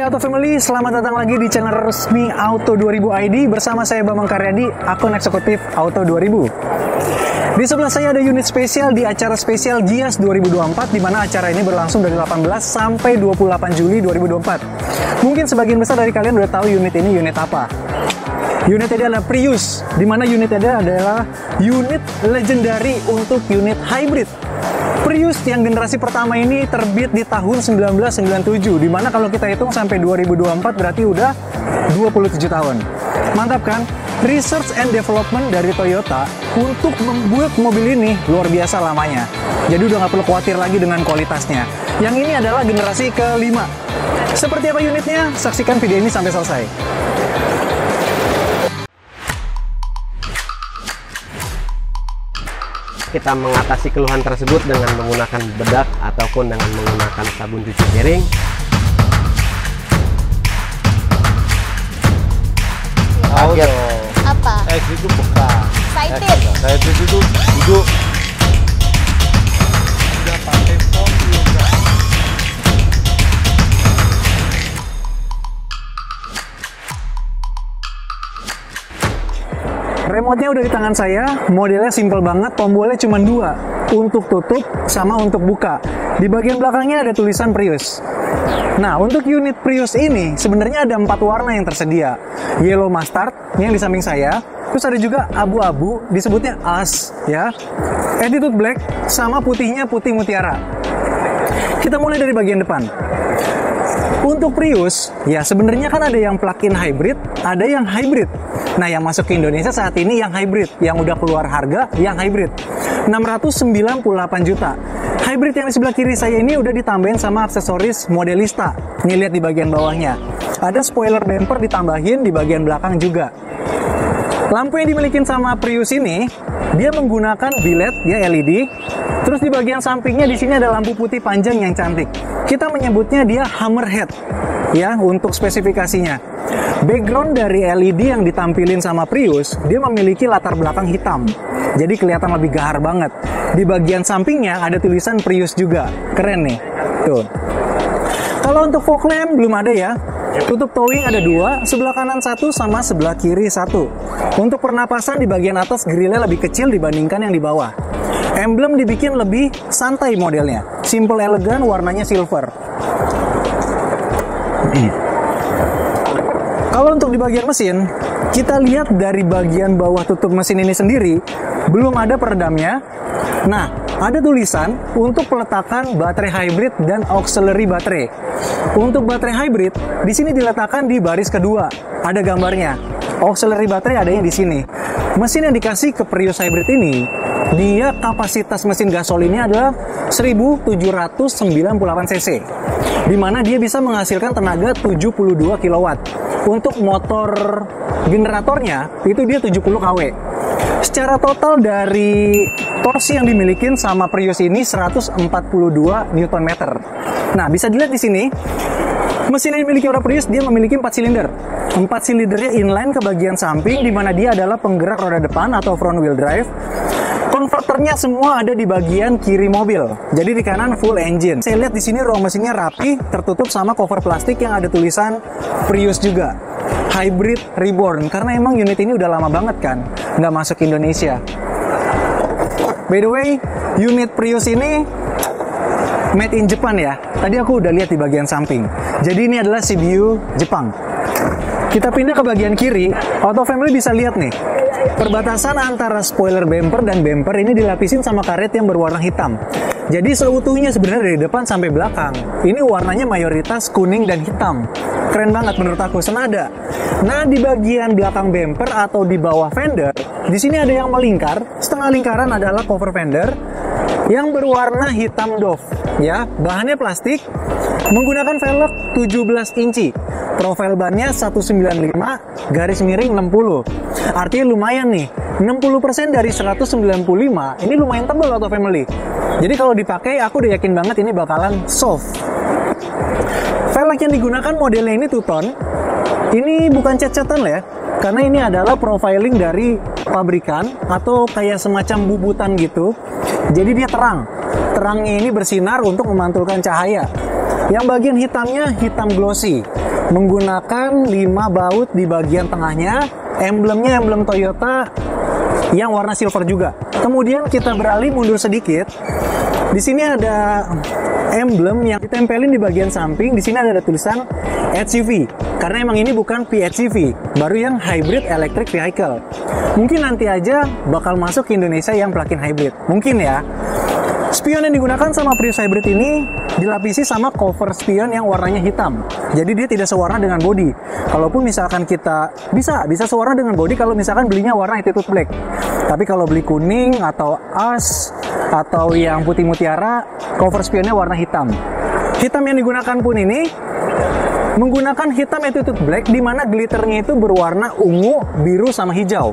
Hai Auto Family, selamat datang lagi di channel resmi Auto 2000 ID bersama saya Bambang Karyadi, akun eksekutif Auto 2000. Di sebelah saya ada unit spesial di acara spesial Gias 2024, di mana acara ini berlangsung dari 18 sampai 28 Juli 2024. Mungkin sebagian besar dari kalian udah tahu unit ini unit apa. Unit ini adalah Prius, di mana unit ini adalah unit legendary untuk unit hybrid. Prius yang generasi pertama ini terbit di tahun 1997, di mana kalau kita hitung sampai 2024 berarti udah 27 tahun. Mantap kan? Research and development dari Toyota untuk membuat mobil ini luar biasa lamanya. Jadi udah nggak perlu khawatir lagi dengan kualitasnya. Yang ini adalah generasi kelima. Seperti apa unitnya? Saksikan video ini sampai selesai. Kita mengatasi keluhan tersebut dengan menggunakan bedak ataupun dengan menggunakan sabun cuci piring. Kaget. Apa? Itu bukan. Excited. Saya itu duduk. Udah pakai phone juga. Remote-nya udah di tangan saya, modelnya simple banget, tombolnya cuma dua, untuk tutup sama untuk buka. Di bagian belakangnya ada tulisan Prius. Nah, untuk unit Prius ini sebenarnya ada 4 warna yang tersedia. Yellow mustard, yang di samping saya, terus ada juga abu-abu, disebutnya Ash, ya. Attitude black, sama putihnya putih mutiara. Kita mulai dari bagian depan. Untuk Prius, ya sebenarnya kan ada yang plug-in hybrid, ada yang hybrid. Nah, yang masuk ke Indonesia saat ini yang hybrid, yang udah keluar harga, yang hybrid. 698 juta. Hybrid yang di sebelah kiri saya ini udah ditambahin sama aksesoris modelista. Nih, lihat di bagian bawahnya. Ada spoiler bumper ditambahin di bagian belakang juga. Lampu yang dimiliki sama Prius ini, dia menggunakan bilet, ya LED. Terus di bagian sampingnya di sini ada lampu putih panjang yang cantik. Kita menyebutnya dia Hammerhead, ya, untuk spesifikasinya. Background dari LED yang ditampilin sama Prius, dia memiliki latar belakang hitam. Jadi kelihatan lebih gahar banget. Di bagian sampingnya ada tulisan Prius juga. Keren nih. Tuh. Kalau untuk fog lamp belum ada ya. Tutup towing ada 2, sebelah kanan 1 sama sebelah kiri 1. Untuk pernapasan di bagian atas grillnya lebih kecil dibandingkan yang di bawah. Emblem dibikin lebih santai modelnya. Simple elegan, warnanya silver. Kalau untuk di bagian mesin, kita lihat dari bagian bawah tutup mesin ini sendiri, belum ada peredamnya. Nah, ada tulisan untuk peletakan baterai hybrid dan auxiliary baterai. Untuk baterai hybrid, di sini diletakkan di baris kedua. Ada gambarnya. Auxiliary baterai adanya di sini. Mesin yang dikasih ke Prius hybrid ini, dia kapasitas mesin gasolinnya adalah 1798 cc. Di mana dia bisa menghasilkan tenaga 72 kW. Untuk motor generatornya itu dia 70 kW. Secara total dari torsi yang dimiliki sama Prius ini 142 Nm. Nah, bisa dilihat di sini. Mesin yang dimiliki oleh Prius dia memiliki 4 silinder. 4 silindernya inline ke bagian samping, di mana dia adalah penggerak roda depan atau front wheel drive. Konverternya semua ada di bagian kiri mobil. Jadi di kanan full engine. Saya lihat di sini ruang mesinnya rapi, tertutup sama cover plastik yang ada tulisan Prius juga. Hybrid Reborn, karena emang unit ini udah lama banget kan, nggak masuk Indonesia. By the way, unit Prius ini made in Japan ya. Tadi aku udah lihat di bagian samping. Jadi ini adalah CBU Jepang. Kita pindah ke bagian kiri, Auto Family bisa lihat nih. Perbatasan antara spoiler bumper dan bumper ini dilapisin sama karet yang berwarna hitam. Jadi seutuhnya sebenarnya dari depan sampai belakang. Ini warnanya mayoritas kuning dan hitam. Keren banget menurut aku, senada. Nah, di bagian belakang bumper atau di bawah fender, di sini ada yang melingkar. Setengah lingkaran adalah cover fender yang berwarna hitam doff. Ya, bahannya plastik, menggunakan velg 17 inci. Profil bannya 195 garis miring 60. Artinya lumayan nih. 60% dari 195 ini lumayan tebal Auto Family. Jadi kalau dipakai aku udah yakin banget ini bakalan soft. Velg yang digunakan modelnya ini two-tone. Ini bukan cat-catan lah ya. Karena ini adalah profiling dari pabrikan atau kayak semacam bubutan gitu. Jadi dia terang. Terangnya ini bersinar untuk memantulkan cahaya. Yang bagian hitamnya hitam glossy. menggunakan 5 baut di bagian tengahnya, emblemnya emblem Toyota yang warna silver juga. Kemudian kita beralih mundur sedikit. Di sini ada emblem yang ditempelin di bagian samping. Di sini ada tulisan HEV. Karena emang ini bukan PHEV, baru yang hybrid electric vehicle. Mungkin nanti aja bakal masuk ke Indonesia yang plug-in hybrid. Mungkin ya. Spion yang digunakan sama Prius hybrid ini dilapisi sama cover spion yang warnanya hitam. Jadi dia tidak sewarna dengan body. Kalaupun misalkan kita bisa sewarna dengan body kalau misalkan belinya warna Attitude Black. Tapi kalau beli kuning atau as atau yang putih mutiara, cover spionnya warna hitam. Hitam yang digunakan pun ini menggunakan hitam Attitude Black, di mana glitternya itu berwarna ungu, biru, sama hijau.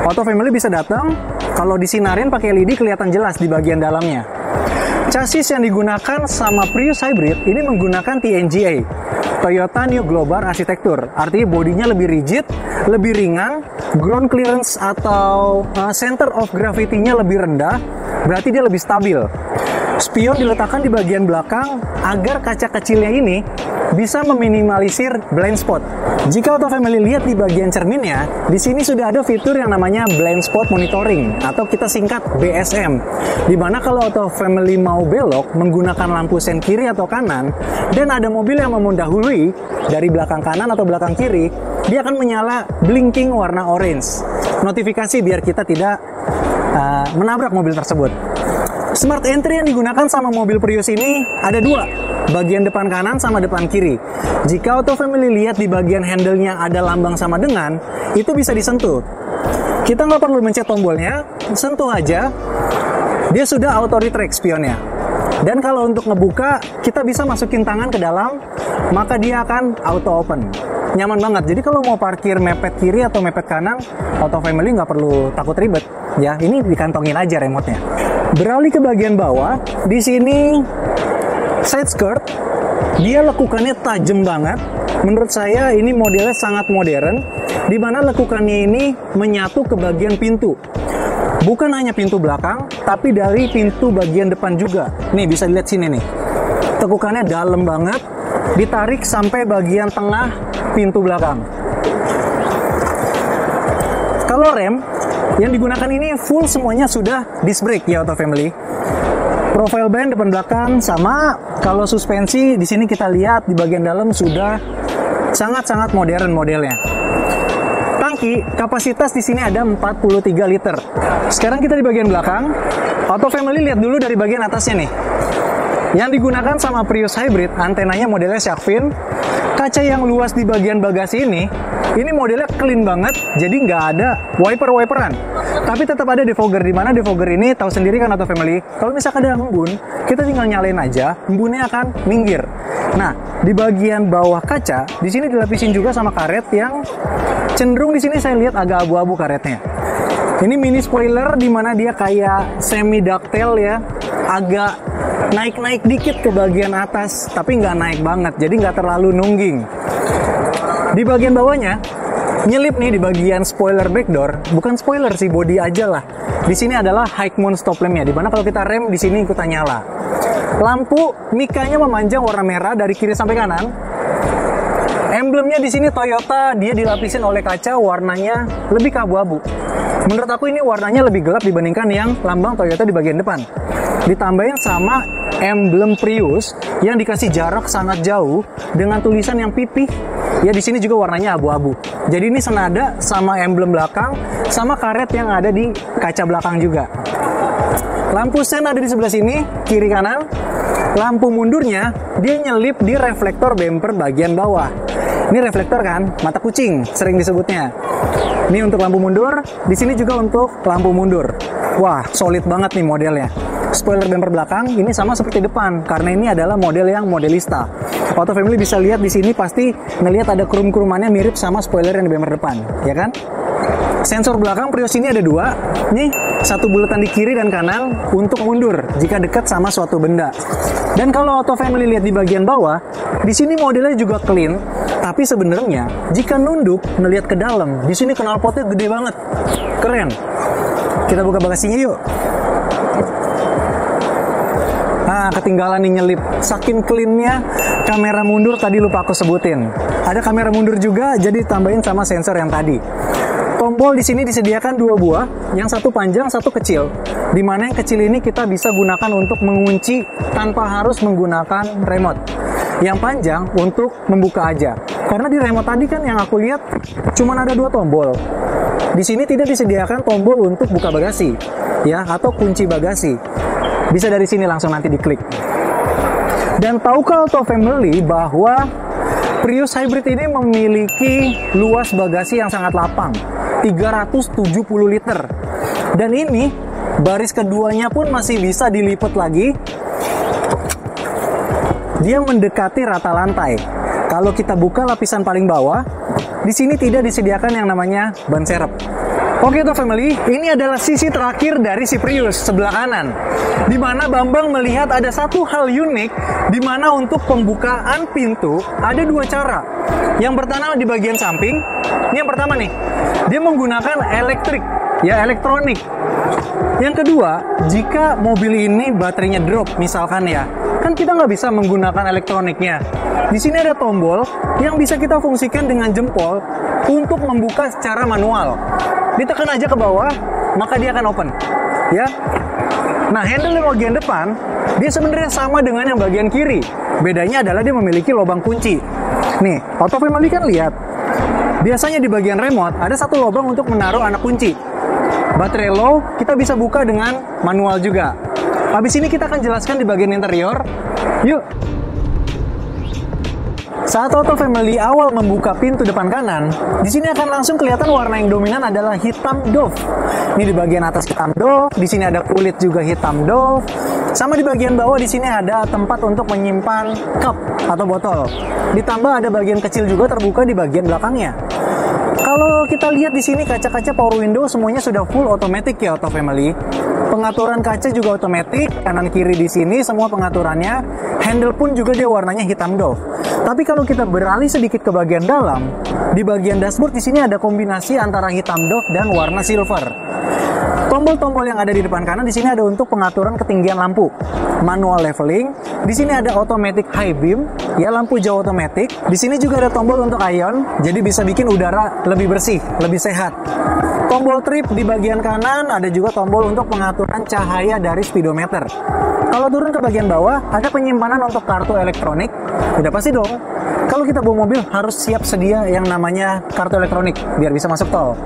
Auto Family bisa datang, kalau disinarin pakai LED kelihatan jelas di bagian dalamnya. Chassis yang digunakan sama Prius Hybrid ini menggunakan TNGA, Toyota New Global Architecture. Artinya bodinya lebih rigid, lebih ringan, ground clearance atau center of gravity-nya lebih rendah, berarti dia lebih stabil. Spion diletakkan di bagian belakang agar kaca kecilnya ini bisa meminimalisir blind spot. Jika Auto Family lihat di bagian cerminnya, di sini sudah ada fitur yang namanya blind spot monitoring atau kita singkat BSM. Di mana kalau Auto Family mau belok menggunakan lampu sen kiri atau kanan dan ada mobil yang mendahului dari belakang kanan atau belakang kiri, dia akan menyala blinking warna orange. Notifikasi biar kita tidak menabrak mobil tersebut. Smart Entry yang digunakan sama mobil Prius ini ada 2, bagian depan kanan sama depan kiri. Jika Auto Family lihat di bagian handle-nya ada lambang sama dengan, itu bisa disentuh. Kita nggak perlu mencet tombolnya, sentuh aja, dia sudah auto retract spionnya. Dan kalau untuk ngebuka, kita bisa masukin tangan ke dalam, maka dia akan auto open. Nyaman banget. Jadi kalau mau parkir mepet kiri atau mepet kanan, Auto Family nggak perlu takut ribet. Ya, ini dikantongin aja remote-nya. Beralih ke bagian bawah, di sini side skirt, dia lekukannya tajam banget. Menurut saya ini modelnya sangat modern, di mana lekukannya ini menyatu ke bagian pintu. Bukan hanya pintu belakang, tapi dari pintu bagian depan juga. Nih bisa dilihat sini nih, tekukannya dalam banget, ditarik sampai bagian tengah pintu belakang. Kalau rem yang digunakan ini full semuanya sudah disc brake ya Auto Family. Profile ban depan belakang sama. Kalau suspensi di sini kita lihat di bagian dalam sudah sangat-sangat modern modelnya. Tangki kapasitas di sini ada 43 liter. Sekarang kita di bagian belakang. Auto Family lihat dulu dari bagian atasnya nih. Yang digunakan sama Prius Hybrid, antenanya modelnya shark fin. Kaca yang luas di bagian bagasi ini modelnya clean banget, jadi nggak ada wiper-wiperan. Tapi tetap ada defogger, di mana defogger ini tahu sendiri kan Auto Family, kalau misalkan ada embun, kita tinggal nyalain aja, embunnya akan minggir. Nah, di bagian bawah kaca, di sini dilapisin juga sama karet yang cenderung di sini saya lihat agak abu-abu karetnya. Ini mini spoiler di mana dia kayak semi ductile ya, agak naik-naik dikit ke bagian atas, tapi nggak naik banget, jadi nggak terlalu nungging. Di bagian bawahnya, nyelip nih di bagian spoiler backdoor, bukan spoiler sih, body aja lah. Di sini adalah high mount stop lampnya, di mana kalau kita rem di sini ikutan nyala. Lampu mikanya memanjang warna merah dari kiri sampai kanan. Emblemnya di sini Toyota, dia dilapisin oleh kaca warnanya lebih ke abu-abu. Menurut aku ini warnanya lebih gelap dibandingkan yang lambang Toyota di bagian depan. Ditambahin sama emblem Prius yang dikasih jarak sangat jauh dengan tulisan yang pipih. Ya di sini juga warnanya abu-abu. Jadi ini senada sama emblem belakang, sama karet yang ada di kaca belakang juga. Lampu sen ada di sebelah sini, kiri kanan. Lampu mundurnya dia nyelip di reflektor bumper bagian bawah. Ini reflektor kan, mata kucing sering disebutnya. Ini untuk lampu mundur, di sini juga untuk lampu mundur. Wah, solid banget nih modelnya. Spoiler bumper belakang ini sama seperti depan karena ini adalah model yang modelista. Auto Family bisa lihat di sini pasti ngelihat ada krum-krumannya mirip sama spoiler yang di bumper depan, ya kan? Sensor belakang Prius ini ada 2. Nih, satu bulatan di kiri dan kanan untuk mundur jika dekat sama suatu benda. Dan kalau Auto Family lihat di bagian bawah, di sini modelnya juga clean, tapi sebenarnya jika nunduk ngelihat ke dalam, di sini knalpotnya gede banget. Keren. Kita buka bagasinya yuk. Nah, ketinggalan nih nyelip. Saking clean-nya kamera mundur tadi lupa aku sebutin. Ada kamera mundur juga, jadi tambahin sama sensor yang tadi. Tombol di sini disediakan 2 buah, yang satu panjang, satu kecil. Dimana yang kecil ini kita bisa gunakan untuk mengunci tanpa harus menggunakan remote. Yang panjang untuk membuka aja. Karena di remote tadi kan yang aku lihat cuma ada 2 tombol. Di sini tidak disediakan tombol untuk buka bagasi, ya, atau kunci bagasi. Bisa dari sini langsung nanti diklik. Dan tahukah Auto Family bahwa Prius Hybrid ini memiliki luas bagasi yang sangat lapang, 370 liter. Dan ini baris keduanya pun masih bisa dilipat lagi. Dia mendekati rata lantai. Kalau kita buka lapisan paling bawah, di sini tidak disediakan yang namanya ban serep. Oke Auto Family, ini adalah sisi terakhir dari si Prius sebelah kanan, di mana Bambang melihat ada satu hal unik, di mana untuk pembukaan pintu ada 2 cara. Yang pertama di bagian samping, ini yang pertama nih, dia menggunakan elektronik. Yang kedua, jika mobil ini baterainya drop, misalkan ya, kan kita nggak bisa menggunakan elektroniknya. Di sini ada tombol yang bisa kita fungsikan dengan jempol untuk membuka secara manual. Ditekan aja ke bawah, maka dia akan open, ya. Nah, handle di bagian depan, dia sebenarnya sama dengan yang bagian kiri. Bedanya adalah dia memiliki lubang kunci. Nih, Auto Family kan lihat. Biasanya di bagian remote, ada satu lubang untuk menaruh anak kunci. Baterai low, kita bisa buka dengan manual juga. Habis ini kita akan jelaskan di bagian interior. Yuk! Saat Auto Family awal membuka pintu depan kanan, di sini akan langsung kelihatan warna yang dominan adalah hitam doff. Ini di bagian atas hitam doff, di sini ada kulit juga hitam doff. Sama di bagian bawah di sini ada tempat untuk menyimpan cup atau botol. Ditambah ada bagian kecil juga terbuka di bagian belakangnya. Kalau kita lihat di sini kaca-kaca power window semuanya sudah full automatic ya Auto Family. Pengaturan kaca juga otomatis, kanan kiri di sini semua pengaturannya. Handle pun juga dia warnanya hitam doff. Tapi kalau kita beralih sedikit ke bagian dalam, di bagian dashboard di sini ada kombinasi antara hitam doff dan warna silver. Tombol-tombol yang ada di depan kanan di sini ada untuk pengaturan ketinggian lampu, manual leveling. Di sini ada automatic high beam, ya lampu jauh otomatis. Di sini juga ada tombol untuk ion, jadi bisa bikin udara lebih bersih, lebih sehat. Tombol trip di bagian kanan, ada juga tombol untuk pengaturan cahaya dari speedometer. Kalau turun ke bagian bawah, ada penyimpanan untuk kartu elektronik. Udah pasti dong, kalau kita bawa mobil harus siap sedia yang namanya kartu elektronik, biar bisa masuk tol.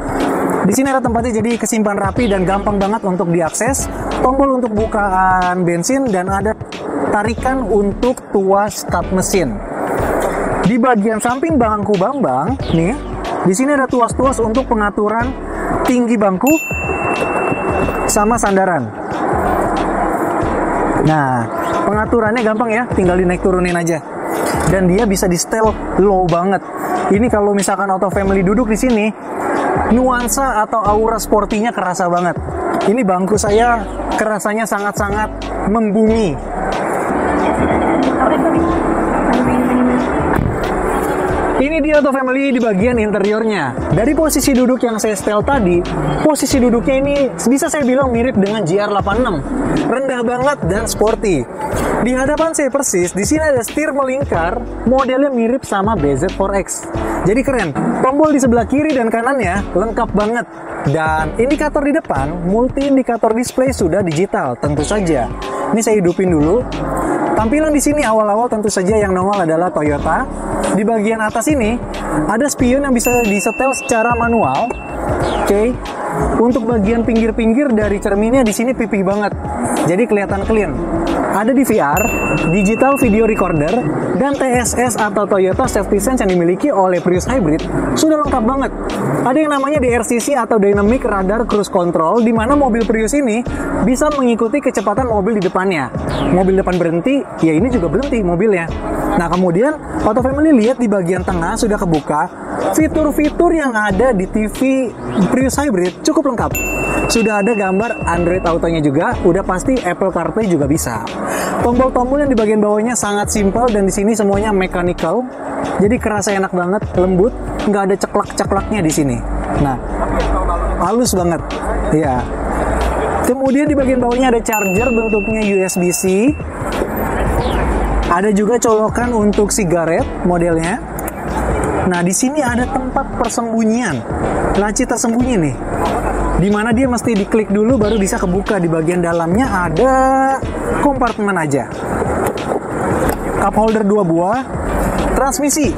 Di sini ada tempatnya jadi kesimpan rapi dan gampang banget untuk diakses. Tombol untuk bukaan bensin dan ada tarikan untuk tuas start mesin. Di bagian samping bangku Bambang, nih, di sini ada tuas-tuas untuk pengaturan tinggi bangku sama sandaran. Nah, pengaturannya gampang ya, tinggal dinaik turunin aja. Dan dia bisa di setel low banget. Ini kalau misalkan Auto Family duduk di sini, nuansa atau aura sportinya kerasa banget. Ini bangku saya kerasanya sangat-sangat membumi. Ini dia Auto Family di bagian interiornya. Dari posisi duduk yang saya setel tadi, posisi duduknya ini bisa saya bilang mirip dengan GR86. Rendah banget dan sporty. Di hadapan saya persis, di sini ada setir melingkar, modelnya mirip sama BZ4X. Jadi keren. Tombol di sebelah kiri dan kanannya lengkap banget. Dan indikator di depan, multi indikator display sudah digital, tentu saja. Ini saya hidupin dulu. Tampilan di sini awal-awal tentu saja yang nongol adalah Toyota. Di bagian atas ini ada spion yang bisa disetel secara manual. Oke. Untuk bagian pinggir-pinggir dari cerminnya di sini pipih banget. Jadi kelihatan clean. Ada di VR, digital video recorder, dan TSS atau Toyota Safety Sense yang dimiliki oleh Prius Hybrid sudah lengkap banget. Ada yang namanya DRCC atau Dynamic Radar Cruise Control, di mana mobil Prius ini bisa mengikuti kecepatan mobil di depannya. Mobil depan berhenti, ya ini juga berhenti mobilnya. Nah kemudian Auto Family lihat di bagian tengah sudah kebuka. Fitur-fitur yang ada di TV Prius Hybrid cukup lengkap. Sudah ada gambar Android Auto-nya juga, udah pasti Apple CarPlay juga bisa. Tombol-tombol yang di bagian bawahnya sangat simpel dan di sini semuanya mechanical. Jadi kerasa enak banget, lembut, nggak ada ceklak-ceklaknya di sini. Nah, halus banget. Ya. Kemudian di bagian bawahnya ada charger bentuknya USB-C. Ada juga colokan untuk sigaret modelnya. Nah, di sini ada tempat persembunyian, laci tersembunyi nih, dimana dia mesti diklik dulu baru bisa kebuka. Di bagian dalamnya ada kompartemen aja. Cup holder 2 buah. Transmisi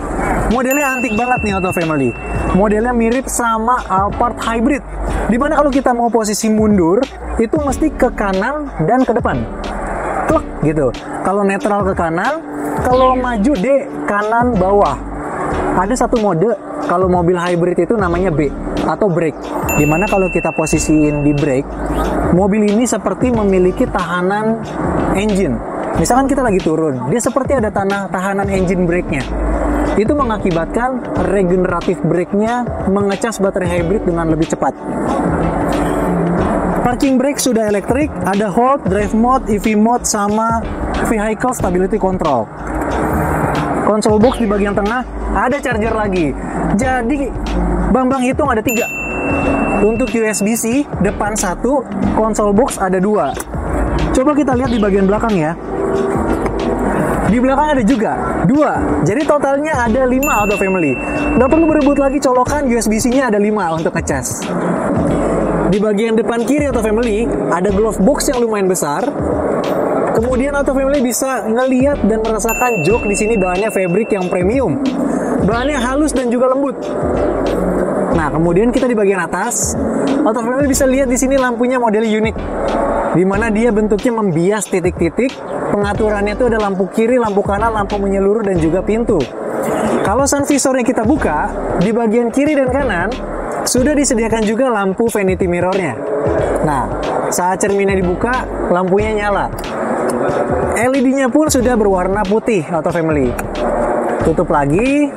modelnya antik banget nih Auto Family. Modelnya mirip sama Alphard Hybrid, dimana kalau kita mau posisi mundur itu mesti ke kanan dan ke depan, klek gitu. Kalau netral ke kanan, kalau maju D kanan bawah. Ada satu mode kalau mobil hybrid itu namanya B atau brake, dimana kalau kita posisiin di brake, mobil ini seperti memiliki tahanan engine. Misalkan kita lagi turun, dia seperti ada tahanan engine brake-nya. Itu mengakibatkan regeneratif brake-nya mengecas baterai hybrid dengan lebih cepat. Parking brake sudah elektrik, ada hold, drive mode, EV mode, sama vehicle stability control. Console box di bagian tengah ada charger lagi. Jadi Bambang hitung ada 3. Untuk USB-C depan 1, console box ada 2. Coba kita lihat di bagian belakang ya. Di belakang ada juga 2. Jadi totalnya ada 5 Auto Family. Nggak perlu berebut lagi colokan, USB-C-nya ada 5 untuk ngecas. Di bagian depan kiri Auto Family ada glove box yang lumayan besar. Kemudian Auto Family bisa ngelihat dan merasakan jok di sini bahannya fabric yang premium. Bahannya halus dan juga lembut. Nah, kemudian kita di bagian atas, Auto Family bisa lihat di sini lampunya model unik, di mana dia bentuknya membias titik-titik. Pengaturannya itu ada lampu kiri, lampu kanan, lampu menyeluruh, dan juga pintu. Kalau sun visornya kita buka, di bagian kiri dan kanan sudah disediakan juga lampu vanity mirrornya. Nah, saat cerminnya dibuka, lampunya nyala. LED-nya pun sudah berwarna putih Auto Family. Tutup lagi.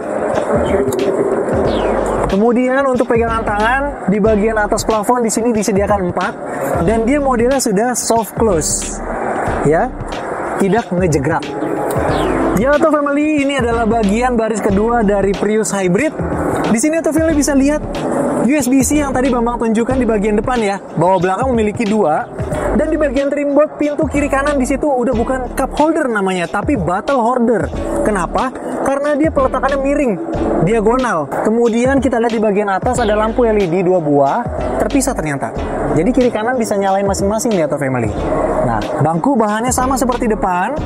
Kemudian untuk pegangan tangan di bagian atas plafon di sini disediakan 4 dan dia modelnya sudah soft close. Ya, tidak ngejegrak. Ya Auto Family, ini adalah bagian baris kedua dari Prius Hybrid. Di sini Auto Family bisa lihat USB-C yang tadi Bambang tunjukkan di bagian depan ya. Bawah belakang memiliki 2. Dan di bagian trimboard pintu kiri kanan di situ udah bukan cup holder namanya, tapi bottle holder. Kenapa? Karena dia peletakannya miring, diagonal. Kemudian kita lihat di bagian atas ada lampu LED 2 buah, terpisah ternyata. Jadi kiri kanan bisa nyalain masing-masing di Auto Family. Nah, bangku bahannya sama seperti depan.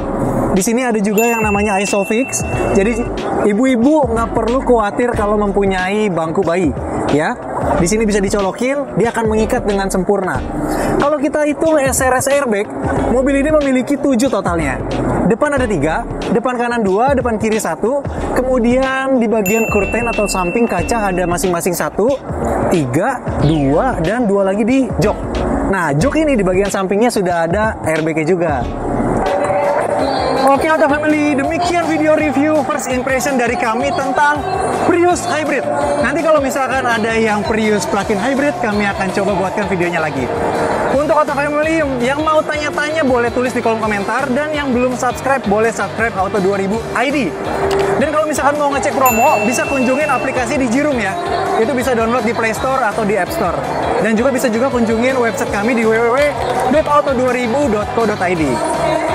Di sini ada juga yang namanya Isofix. Jadi ibu-ibu nggak perlu khawatir kalau mempunyai bangku bayi, ya. Di sini bisa dicolokin, dia akan mengikat dengan sempurna. Kalau kita hitung SRS airbag, mobil ini memiliki 7 totalnya. Depan ada 3, depan kanan 2, depan kiri 1. Kemudian di bagian curtain atau samping kaca ada masing-masing 1, 3, 2, dan 2 lagi di jok. Nah, jok ini di bagian sampingnya sudah ada airbag-nya juga. Oke Auto Family, demikian video review first impression dari kami tentang Prius Hybrid. Nanti kalau misalkan ada yang Prius plug-in hybrid, kami akan coba buatkan videonya lagi. Untuk Auto Family yang mau tanya-tanya boleh tulis di kolom komentar, dan yang belum subscribe boleh subscribe Auto 2000 ID. Dan kalau misalkan mau ngecek promo, bisa kunjungin aplikasi di Jirum ya. Itu bisa download di Play Store atau di App Store. Dan juga bisa kunjungin website kami di www.auto2000.co.id.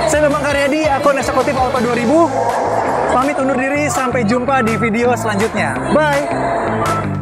Saya Bambang Karyadi, akun eksekutif Auto 2000. Pamit undur diri, sampai jumpa di video selanjutnya. Bye!